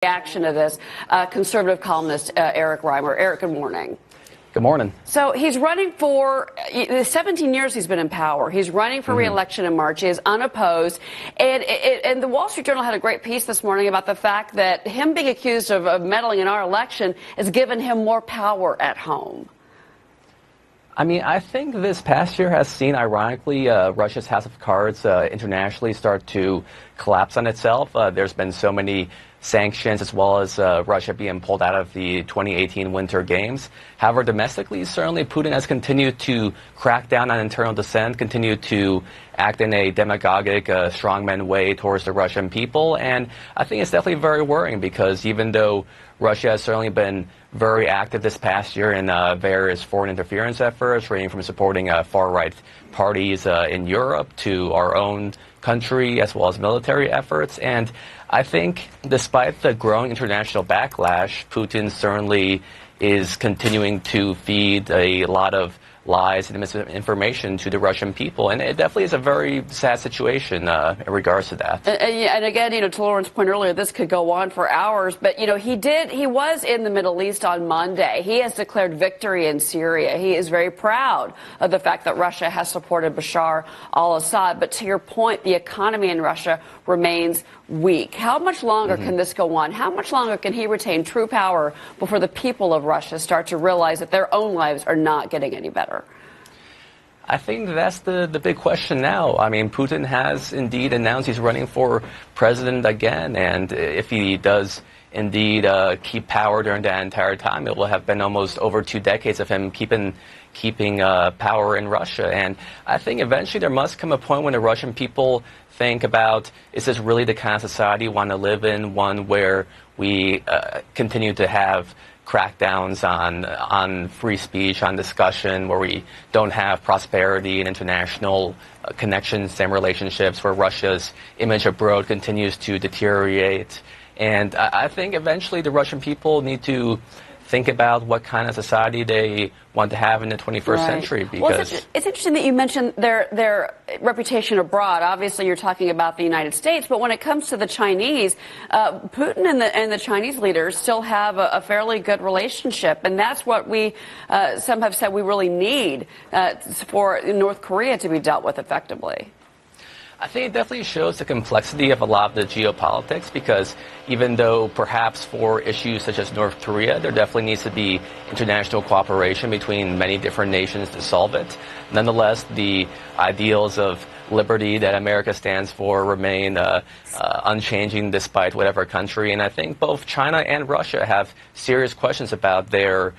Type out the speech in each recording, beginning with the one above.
Reaction to this, conservative columnist Erich Reimer. Eric, good morning. Good morning. So he's running for the 17 years he's been in power. He's running for re-election in March. He is unopposed. And the Wall Street Journal had a great piece this morning about the fact that him being accused of meddling in our election has given him more power at home. I mean, I think this past year has seen, ironically, Russia's house of cards internationally start to collapse on itself. There's been so many sanctions, as well as Russia being pulled out of the 2018 Winter Games. However, domestically, certainly Putin has continued to crack down on internal dissent, continued to act in a demagogic, strongman way towards the Russian people. And I think it's definitely very worrying because even though Russia has certainly been very active this past year in various foreign interference efforts, ranging from supporting far-right parties in Europe to our own country, as well as military efforts. And I think despite the growing international backlash, Putin certainly is continuing to feed a lot of lies and misinformation to the Russian people. And it definitely is a very sad situation in regards to that. And again, to Lauren's point earlier, this could go on for hours. But, he was in the Middle East on Monday. He has declared victory in Syria. He is very proud of the fact that Russia has supported Bashar al-Assad. But to your point, the economy in Russia remains weak. How much longer can this go on? How much longer can he retain true power before the people of Russia start to realize that their own lives are not getting any better? I think that's the big question now. I mean, Putin has indeed announced he's running for president again, and if he does indeed keep power during that entire time, it will have been almost over 2 decades of him keeping power in Russia. And I think eventually there must come a point when the Russian people think about, is this really the kind of society we want to live in, one where we continue to have crackdowns on free speech, on discussion, where we don't have prosperity and international connections and relationships, where Russia's image abroad continues to deteriorate. And I think eventually the Russian people need to think about what kind of society they want to have in the 21st century. Because it's interesting that you mentioned their reputation abroad. Obviously, you're talking about the United States, but when it comes to the Chinese, Putin and the Chinese leaders still have a fairly good relationship, and that's what some have said we really need for North Korea to be dealt with effectively. I think it definitely shows the complexity of a lot of the geopolitics, because even though perhaps for issues such as North Korea, there definitely needs to be international cooperation between many different nations to solve it. Nonetheless, the ideals of liberty that America stands for remain unchanging despite whatever country. And I think both China and Russia have serious questions about the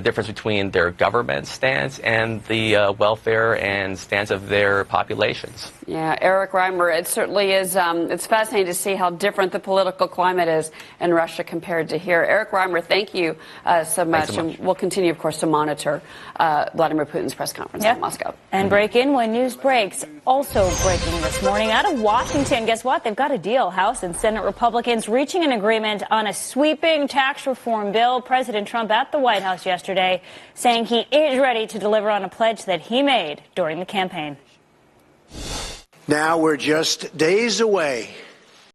difference between their government stance and the welfare and stance of their populations. Yeah, Erich Reimer, it certainly is. It's fascinating to see how different the political climate is in Russia compared to here. Erich Reimer, thank you so much. And we'll continue, of course, to monitor Vladimir Putin's press conference in Moscow. And break in when news breaks. Also breaking this morning out of Washington, guess what? They've got a deal. House and Senate Republicans reaching an agreement on a sweeping tax reform bill. President Trump at the White House yesterday saying he is ready to deliver on a pledge that he made during the campaign. Now we're just days away